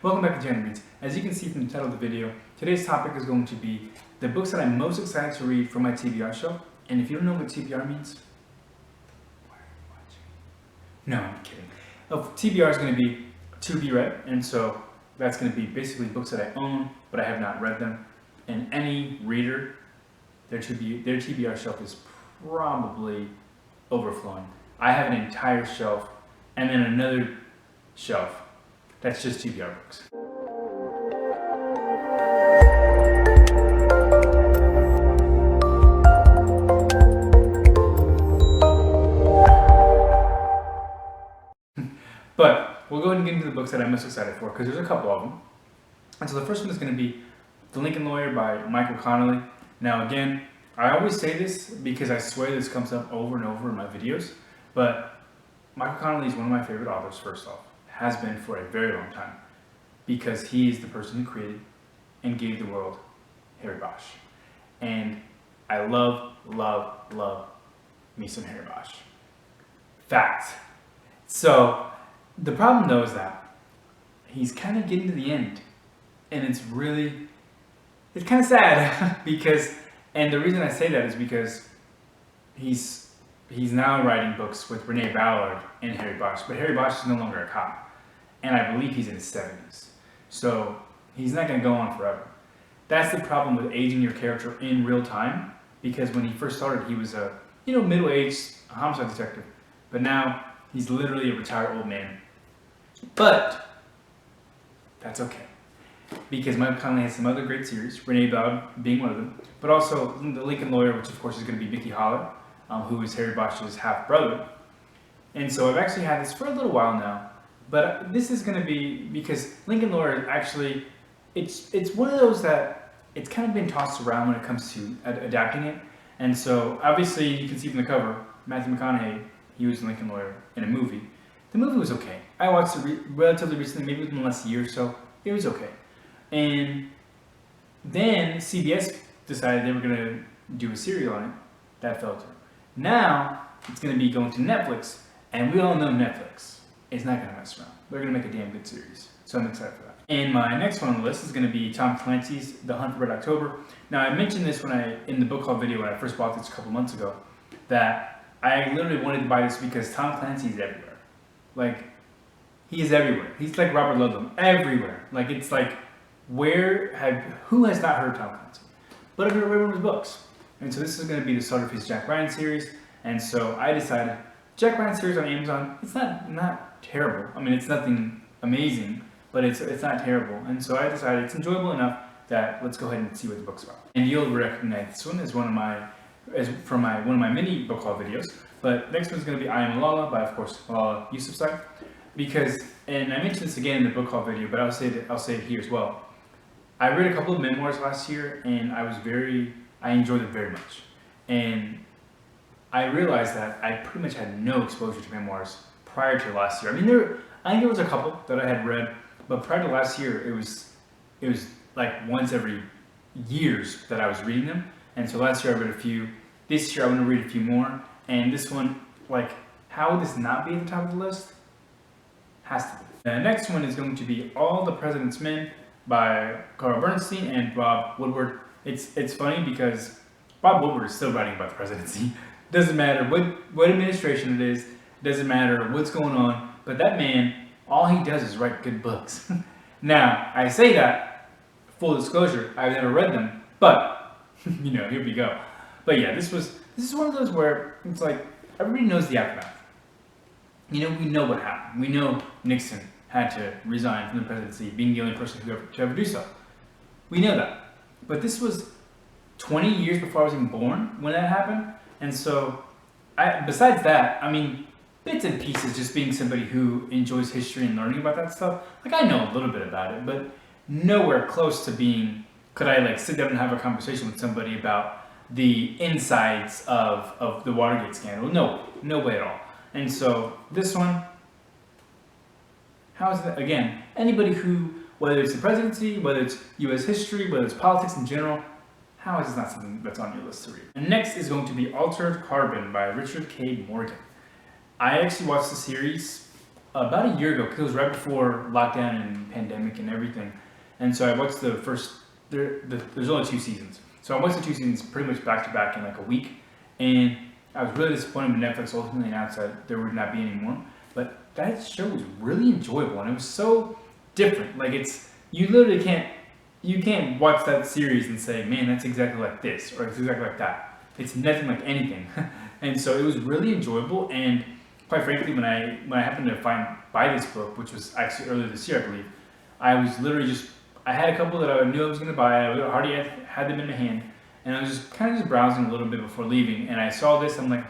Welcome back to Jan Reads. As you can see from the title of the video, today's topic is going to be the books that I'm most excited to read for my TBR show. And if you don't know what TBR means, why are you watching? No, I'm kidding. TBR is going to be to be read, and so that's going to be basically books that I own, but I have not read them. And any reader, their TBR shelf is probably overflowing. I have an entire shelf, and then another shelf that's just TBR books. But we'll go ahead and get into the books that I'm most excited for, because there's a couple of them. And so the first one is going to be The Lincoln Lawyer by Michael Connelly. Now again, I always say this because I swear this comes up over and over in my videos, but Michael Connelly is one of my favorite authors, first off. Has been for a very long time, because he is the person who created and gave the world Harry Bosch. And I love me some Harry Bosch. Fact. So the problem though is that he's kind of getting to the end, and it's kind of sad because, and the reason I say that is because he's now writing books with Renee Ballard and Harry Bosch, but Harry Bosch is no longer a cop. And I believe he's in his 70s. So he's not going to go on forever. That's the problem with aging your character in real time, because when he first started, he was a middle-aged homicide detective, but now he's literally a retired old man. But that's okay, because Michael Connelly has some other great series, Renee Ballard being one of them, but also The Lincoln Lawyer, which of course is going to be Mickey Holler, who is Harry Bosch's half-brother. And so I've actually had this for a little while now. But this is going to be, because Lincoln Lawyer actually, it's one of those that it's kind of been tossed around when it comes to adapting it. And so obviously you can see from the cover, Matthew McConaughey, he was Lincoln Lawyer in a movie. The movie was okay. I watched it relatively recently, maybe within the last year or so. It was okay. And then CBS decided they were going to do a series on it. That fell through. Now it's going to be going to Netflix, and we all know Netflix. It's not going to mess around. They're going to make a damn good series. So I'm excited for that. And my next one on the list is going to be Tom Clancys' The Hunt for Red October. Now I mentioned this in the book club video when I first bought this a couple months ago, that I literally wanted to buy this because Tom Clancy is everywhere. Like, he is everywhere. He's like Robert Ludlum, everywhere. Like, it's like, who has not heard of Tom Clancy? But I've read one of his books. And so this is going to be the start of his Jack Ryan series. And so I decided, Jack Ryan series on Amazon, it's not terrible. I mean, it's nothing amazing, but it's not terrible. And so I decided it's enjoyable enough that let's go ahead and see what the book's about. And you'll recognize this one as one of my mini book club videos. But next one's going to be I Am Malala by, of course, Malala Yousafzai. Because, and I mentioned this again in the book club video, but I'll say it here as well. I read a couple of memoirs last year, and I enjoyed it very much. And I realized that I pretty much had no exposure to memoirs prior to last year. I mean, I think there was a couple that I had read, but prior to last year, it was like once every years that I was reading them. And so last year I read a few. This year I want to read a few more. And this one, like, how would this not be at the top of the list? Has to be. The next one is going to be All the President's Men by Carl Bernstein and Bob Woodward. It's funny because Bob Woodward is still writing about the presidency. Doesn't matter what administration it is, doesn't matter what's going on, but that man, all he does is write good books. Now, I say that, full disclosure, I've never read them, but, here we go. But yeah, this is one of those where it's like, everybody knows the aftermath. We know what happened. We know Nixon had to resign from the presidency, being the only person to ever do so. We know that. But this was 20 years before I was even born when that happened. And so, besides that, I mean, bits and pieces, just being somebody who enjoys history and learning about that stuff, like, I know a little bit about it, but nowhere close to being, could I, like, sit down and have a conversation with somebody about the insides of the Watergate scandal? No way at all. And so, this one, how is that? Again, anybody who, whether it's the presidency, whether it's U.S. history, whether it's politics in general, how is this not something that's on your list to read? And next is going to be Altered Carbon by Richard K. Morgan. I actually watched the series about a year ago, because it was right before lockdown and pandemic and everything. And so I watched the first, there's only 2 seasons. So I watched the 2 seasons pretty much back to back in like a week. And I was really disappointed when Netflix ultimately announced that there would not be any more. But that show was really enjoyable, and it was so different. Like, you literally can't watch that series and say, man, that's exactly like this, or it's exactly like that. It's nothing like anything. And so it was really enjoyable, and quite frankly, when I happened to buy this book, which was actually earlier this year, I believe, I was literally I had a couple that I knew I was going to buy. I already had them in my hand, and I was just kind of just browsing a little bit before leaving, and I saw this, I'm like,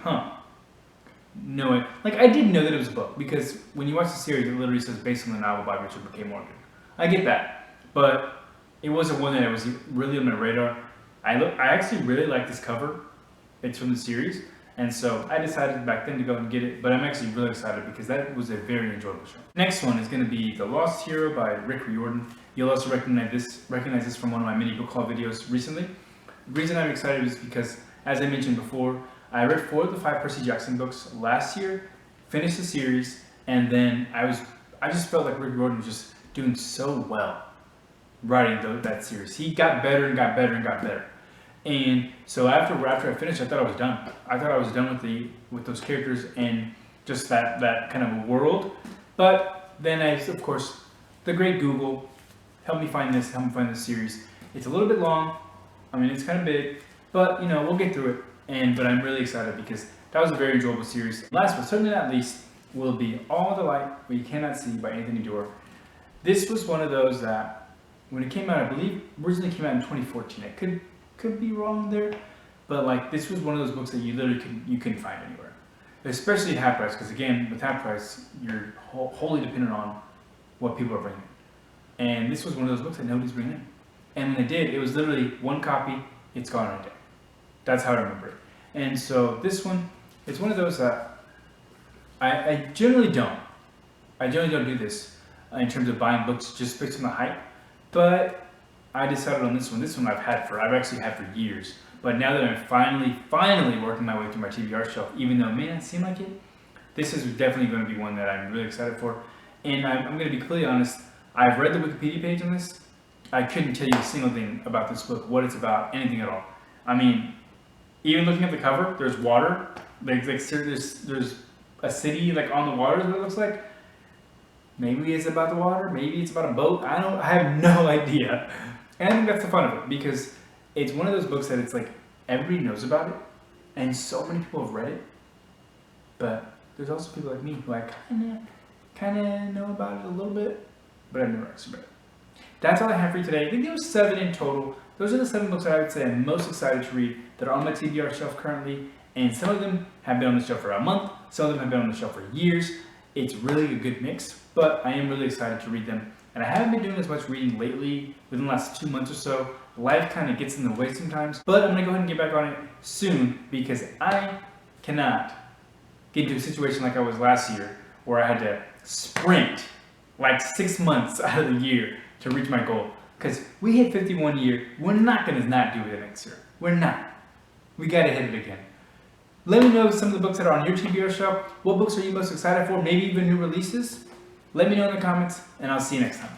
no, like, I didn't know that it was a book, because when you watch the series, it literally says based on the novel by Richard McKay Morgan. I get that, but it wasn't one that was really on my radar. I actually really like this cover. It's from the series, and so I decided back then to go and get it, but I'm actually really excited because that was a very enjoyable show. Next one is going to be The Lost Hero by Rick Riordan. You'll also recognize this from one of my mini book haul videos recently. The reason I'm excited is because, as I mentioned before, I read 4 of the 5 Percy Jackson books last year, finished the series, and then I just felt like Rick Riordan was just doing so well writing that series. He got better and got better and got better. And so after I finished, I thought I was done. I thought I was done with those characters and just that kind of a world. But then of course, the great Google helped me find this series. It's a little bit long. I mean, it's kind of big, but we'll get through it. But I'm really excited because that was a very enjoyable series. Last but certainly not least will be All the Light What You Cannot See by Anthony Doerr. This was one of those that, when it came out, I believe originally came out in 2014. It could be wrong there, but like, this was one of those books that you literally couldn't find anywhere, especially at half price, because again, with half price, you're wholly dependent on what people are bringing. And this was one of those books that nobody's bringing in. And when they did, it was literally 1 copy, it's gone in a day. That's how I remember it. And so this one, it's one of those that I generally don't. I generally don't do this in terms of buying books just based on the hype. But I decided on this one. This one I've actually had for years. But now that I'm finally working my way through my TBR shelf, even though it may not seem like it, this is definitely going to be one that I'm really excited for. And I'm going to be completely honest, I've read the Wikipedia page on this. I couldn't tell you a single thing about this book, what it's about, anything at all. I mean, even looking at the cover, there's water. There's a city like on the water is what it looks like. Maybe it's about the water, maybe it's about a boat. I have no idea. And I think that's the fun of it, because it's one of those books that it's like everybody knows about it, and so many people have read it. But there's also people like me who I kind of know about it a little bit, but I've never actually read it. That's all I have for you today. I think there was 7 in total. Those are the 7 books that I would say I'm most excited to read that are on my TBR shelf currently, and some of them have been on the shelf for a month, some of them have been on the shelf for years. It's really a good mix, but I am really excited to read them. And I haven't been doing as much reading lately, within the last 2 months or so. Life kind of gets in the way sometimes, but I'm going to go ahead and get back on it soon, because I cannot get into a situation like I was last year, where I had to sprint like 6 months out of the year to reach my goal. Because we hit 51 year, we're not going to not do it next year. We're not. We got to hit it again. Let me know some of the books that are on your TBR shelf. What books are you most excited for? Maybe even new releases? Let me know in the comments, and I'll see you next time.